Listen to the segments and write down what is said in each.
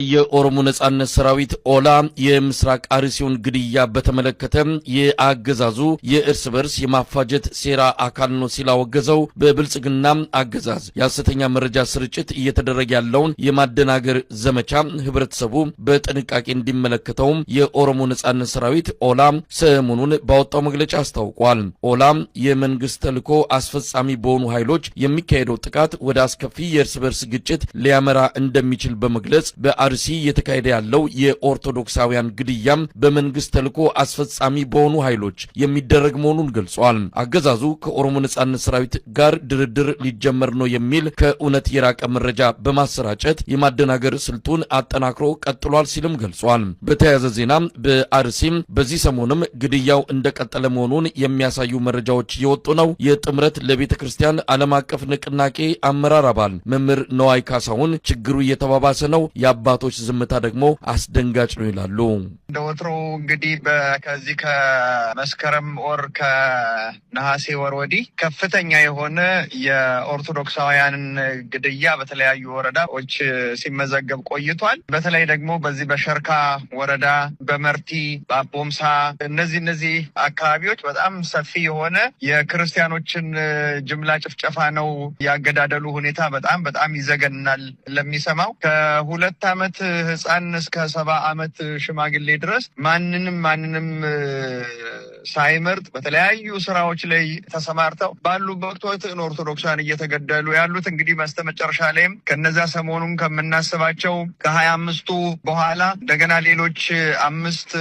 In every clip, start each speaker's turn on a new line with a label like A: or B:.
A: የኦሮሞ ነጻነት ሰራዊት ኦላ የምስራቅ አርሲውን ግድያ በተመለከተ የአገዛዙ የእርስ በርስ የማፋጀት ሴራ አካል ነው ሲል አወገዘው። በብልጽግና አገዛዝ የሐሰተኛ መረጃ ስርጭት እየተደረገ ያለውን የማደናገር ዘመቻ ህብረተሰቡ በጥንቃቄ እንዲመለከተው የኦሮሞ ነጻነት ሰራዊት ኦላ ሰሞኑን ባወጣው መግለጫ አስታውቋል። ኦላ የመንግስት ተልዕኮ አስፈጻሚ በሆኑ ኃይሎች የሚካሄደው ጥቃት ወደ አስከፊ የእርስ በርስ ግጭት ሊያመራ እንደሚችል በመግለጽ አርሲ የተካሄደ ያለው የኦርቶዶክሳውያን ግድያም በመንግስት ተልዕኮ አስፈጻሚ በሆኑ ኃይሎች የሚደረግ መሆኑን ገልጿል። አገዛዙ ከኦሮሞ ነጻነት ሰራዊት ጋር ድርድር ሊጀመር ነው የሚል ከእውነት የራቀ መረጃ በማሰራጨት የማደናገር ስልቱን አጠናክሮ ቀጥሏል ሲልም ገልጿል። በተያያዘ ዜና በአርሲም በዚህ ሰሞንም ግድያው እንደቀጠለ መሆኑን የሚያሳዩ መረጃዎች እየወጡ ነው። የጥምረት ለቤተ ክርስቲያን ዓለም አቀፍ ንቅናቄ አመራር አባል መምህር ነዋይ ካሳሁን ችግሩ እየተባባሰ ነው፣ የአባቶች ዝምታ ደግሞ አስደንጋጭ ነው ይላሉ።
B: እንደወትሮ እንግዲህ ከዚህ ከመስከረም ወር ከነሐሴ ወር ወዲህ ከፍተኛ የሆነ የኦርቶዶክሳውያንን ግድያ በተለያዩ ወረዳዎች ሲመዘገብ ቆይቷል። በተለይ ደግሞ በዚህ በሸርካ ወረዳ፣ በመርቲ፣ በአቦምሳ እነዚህ አካባቢዎች በጣም ሰፊ የሆነ የክርስቲያኖችን ጅምላ ጭፍጨፋ ነው። ያገዳደሉ ሁኔታ በጣም ይዘገናል ለሚሰማው። ከ2 ዓመት ህፃን እስከ 70 ዓመት ሽማግሌ ድረስ ማንንም ሳይመርጥ በተለያዩ ስራዎች ላይ ተሰማርተው ባሉበት ወቅት ኦርቶዶክሳን እየተገደሉ ያሉት እንግዲህ መጨረሻ ላይም ከነዛ ሰሞኑን ከምናስባቸው ከ25ቱ በኋላ እንደገና ሌሎች 5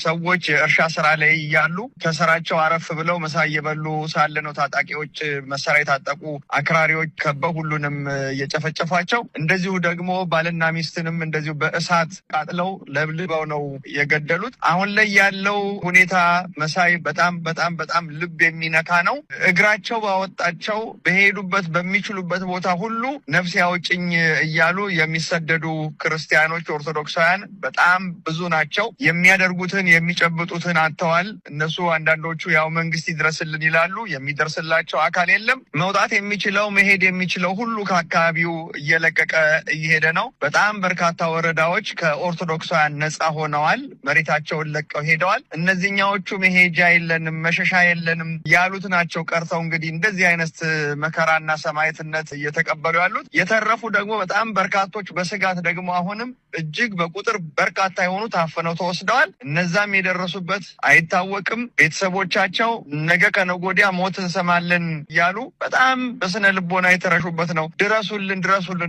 B: ሰዎች የእርሻ ስራ ላይ እያሉ ከስራቸው አረፍ ብለው ምሳ እየበሉ ሳለ ነው ታጣቂዎች መሳሪያ የታጠቁ አክራሪዎች ከበው ሁሉንም እየጨፈጨፏቸው። እንደዚሁ ደግሞ ባልና ሚስትንም እንደዚሁ በእሳት ቃጥለው ለብልበው ነው የገደሉት። አሁን ላይ ያለው ሁኔታ መሳይ በጣም ልብ የሚነካ ነው። እግራቸው ባወጣቸው በሄዱበት በሚችሉበት ቦታ ሁሉ ነፍስ ያውጭኝ እያሉ የሚሰደዱ ክርስቲያኖች ኦርቶዶክሳውያን በጣም ብዙ ናቸው። የሚያደርጉትን የሚጨብጡትን አጥተዋል። እነሱ አንዳንዶቹ ያው መንግስት ይድረስልን ይላሉ። የሚደርስላቸው አካል የለም። መውጣት የሚችለው መሄድ የሚችለው ሁሉ ከአካባቢው እየለቀቀ እየሄደ ነው። በጣም በርካታ ወረዳዎች ከኦርቶዶክሳውያን ነጻ ሆነዋል። መሬታቸውን ለቀው ሄደዋል። እነዚህኛዎቹ መሄጃ የለንም መሸሻ የለንም ያሉት ናቸው ቀርተው እንግዲህ እንደዚህ አይነት መከራና ሰማዕትነት እየተቀበሉ ያሉት። የተረፉ ደግሞ በጣም በርካቶች በስጋት ደግሞ አሁንም እጅግ በቁጥር በርካታ የሆኑ ታፍነው ተወስደዋል። እነዛም የደረሱበት አይታወቅም። ቤተሰቦቻቸው ነገ ከነገ ወዲያ ሞት እንሰማለን ያሉ በጣም በስነ ልቦና የተረሹበት ነው። ድረሱልን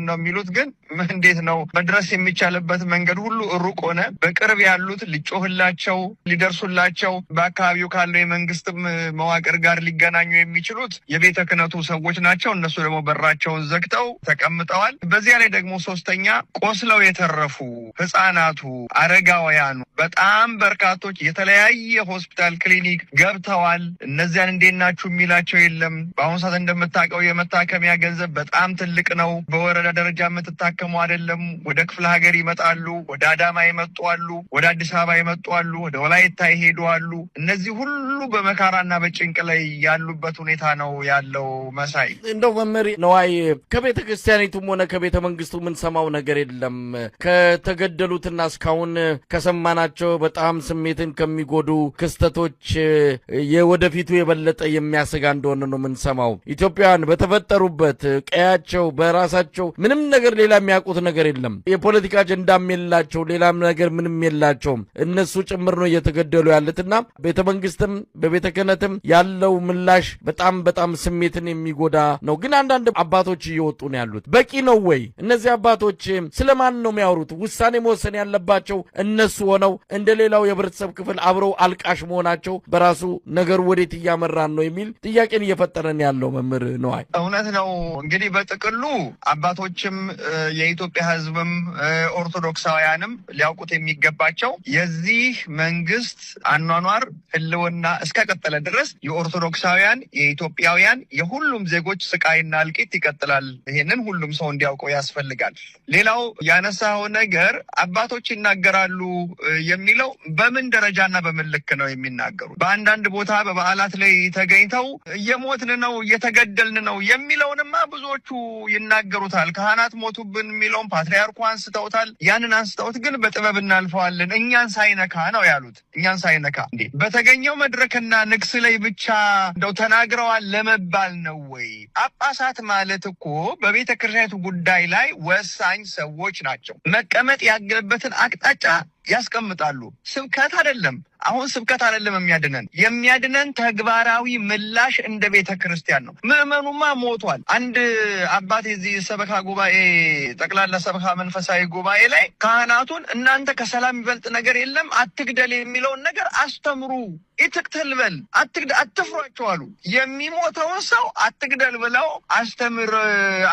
B: ነው የሚሉት። ግን እንዴት ነው መድረስ የሚቻልበት መንገድ ሁሉ ሩቅ ሆነ። በቅርብ ያሉት ሊጮህላቸው ሊደርሱላቸው በአካባቢው ካለው የመንግስትም መዋቅር ጋር ሊገናኙ የሚችሉት የቤተ ክህነቱ ሰዎች ናቸው። እነሱ ደግሞ በራቸውን ዘግተው ተቀምጠዋል። በዚያ ላይ ደግሞ ሶስተኛ ቆስለው የተረፉ ህፃናቱ፣ አረጋውያኑ በጣም በርካቶች የተለያየ ሆስፒታል ክሊኒክ ገብተዋል። እነዚያን እንዴት ናችሁ የሚላቸው የለም። በአሁኑ ሰዓት እንደምታውቀው የመታከሚያ ገንዘብ በጣም ትልቅ ነው። በወረዳ ደረጃ የምትታከሙ አይደለም። ወደ ክፍለ ሀገር ይመጣሉ። ወደ አዳማ ይመጡ አሉ። ወደ አዲስ አበባ ይመጡ አሉ። ወደ ወላይታ ይሄዱ አሉ። እነዚህ ሁሉ በመከራና በጭንቅ ላይ ያሉበት ሁኔታ ነው ያለው። መሳይ
A: እንደው መምህር ነዋይ ከቤተ ክርስቲያኒቱም ሆነ ከቤተ መንግስቱ ምን ሰማው ነገር የለም። ከተገደሉትና እስካሁን ከሰማናቸው በጣም ስሜትን ከሚጎዱ ክስተቶች የወደፊቱ የበለጠ የሚያሰጋ እንደሆነ ነው ምን ሰማው። ኢትዮጵያውያን በተፈጠሩበት ቀያቸው በራሳቸው ምንም ነገር ሌላ የሚያውቁት ነገር የለም። የፖለቲካ አጀንዳም የላቸው፣ ሌላም ነገር ምንም የላቸውም። እነሱ ጭምር ነው እየተገደሉ ያሉትና ቤተ መንግስትም በቤተ ክህነትም ያለው ምላሽ በጣም ስሜትን የሚጎዳ ነው። ግን አንዳንድ አባቶች እየወጡ ነው ያሉት። በቂ ነው ወይ? እነዚህ አባቶች ስለማን ነው የሚያወሩት? ውሳኔ መወሰን ያለባቸው እነሱ ሆነው እንደሌላው የህብረተሰብ ክፍል አብረው አልቃሽ መሆናቸው በራሱ ነገሩ ወዴት እያመራን ነው የሚል ጥያቄን እየፈጠረን ያለው መምህር ነዋይ።
B: እውነት ነው። እንግዲህ በጥቅሉ አባቶችም የኢትዮጵያ ህዝብም ኦርቶዶክሳውያንም ሊያውቁት የሚገባቸው የዚህ መንግስት አኗኗር ህልውና እስከቀጠለ ድረስ የኦርቶዶክሳውያን የኢትዮጵያውያን የሁሉም ዜጎች ስቃይና እልቂት ይቀጥላል። ይሄንን ሁሉም ሰው እንዲያውቀው ያስፈልጋል። ሌላው ያነሳው ነገር አባቶች ይናገራሉ የሚለው በምን ደረጃና በምን ልክ ነው የሚናገሩት? በአንዳንድ ቦታ በበዓላት ላይ ተገኝተው እየሞትን ነው እየተገደልን ነው የሚለውንማ ብዙዎቹ ይናገሩታል። ካህናት ሞቱብን የሚለውን ፓትርያርኩ አንስተውታል። ያንን አንስተውት ግን በጥበብ እናልፈዋለን እኛን ሳይነካ ነው ያሉት። እኛን ሳይነካ እንዴ በተገኘው መድረክና ንግስ ላይ ብቻ እንደው ተናግረዋል ለመባል ነው ወይ? ጳጳሳት ማለት እኮ በቤተ ክርስቲያኒቱ ጉዳይ ላይ ወሳኝ ሰዎች ናቸው። መቀመጥ ያለበትን አቅጣጫ ያስቀምጣሉ። ስብከት አይደለም። አሁን ስብከት አይደለም የሚያድነን ተግባራዊ ምላሽ እንደ ቤተ ክርስቲያን ነው። ምዕመኑማ ሞቷል። አንድ አባት የዚህ ሰበካ ጉባኤ ጠቅላላ ሰበካ መንፈሳዊ ጉባኤ ላይ ካህናቱን እናንተ ከሰላም ይበልጥ ነገር የለም አትግደል የሚለውን ነገር አስተምሩ፣ ይትክተል በል አትፍሯቸው አሉ። የሚሞተውን ሰው አትግደል ብለው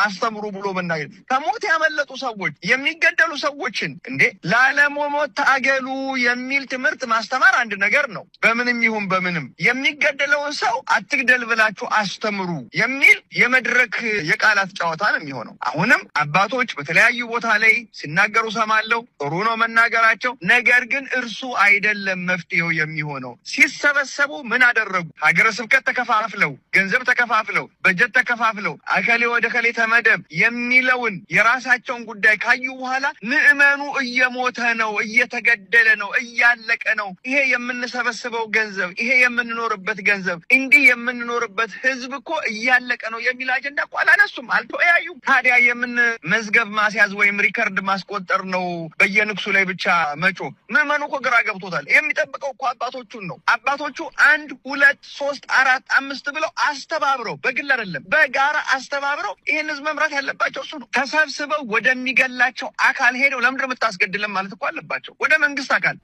B: አስተምሩ ብሎ መናገር። ከሞት ያመለጡ ሰዎች የሚገደሉ ሰዎችን እንዴ ላለመሞት ታገሉ የሚል ትምህርት ማስተማር አንድ ነገር ነው። በምንም ይሁን በምንም የሚገደለውን ሰው አትግደል ብላችሁ አስተምሩ የሚል የመድረክ የቃላት ጨዋታ ነው የሚሆነው። አሁንም አባቶች በተለያዩ ቦታ ላይ ሲናገሩ ሰማለሁ። ጥሩ ነው መናገራቸው። ነገር ግን እርሱ አይደለም መፍትሄው የሚሆነው። ሲሰበሰቡ ምን አደረጉ? ሀገረ ስብከት ተከፋፍለው፣ ገንዘብ ተከፋፍለው፣ በጀት ተከፋፍለው አከሌ ወደ ከሌ ተመደብ የሚለውን የራሳቸውን ጉዳይ ካዩ በኋላ ምዕመኑ እየሞተ ነው፣ እየተገደለ ነው፣ እያለቀ ነው፣ ይሄ የምንሰበስበው ገንዘብ፣ ይሄ የምንኖርበት ገንዘብ፣ እንዲህ የምንኖርበት ህዝብ እኮ እያለቀ ነው የሚል አጀንዳ እኮ አላነሱም፣ አልተወያዩም። ታዲያ የምን መዝገብ ማስያዝ ወይም ሪከርድ ማስቆጠር ነው? በየንግሱ ላይ ብቻ መጮ ምዕመኑ እኮ ግራ ገብቶታል። የሚጠብቀው እኮ አባቶቹን ነው። አባቶቹ 1 2 3 4 5 ብለው አስተባብረው፣ በግል አይደለም በጋራ አስተባብረው ይህን ህዝብ መምራት ያለባቸው እሱ ነው። ተሰብስበው ወደሚገላቸው አካል ሄደው ለምንድን ነው የምታስገድለን ማለት እኮ አለባቸው። ወደ መንግስት አካል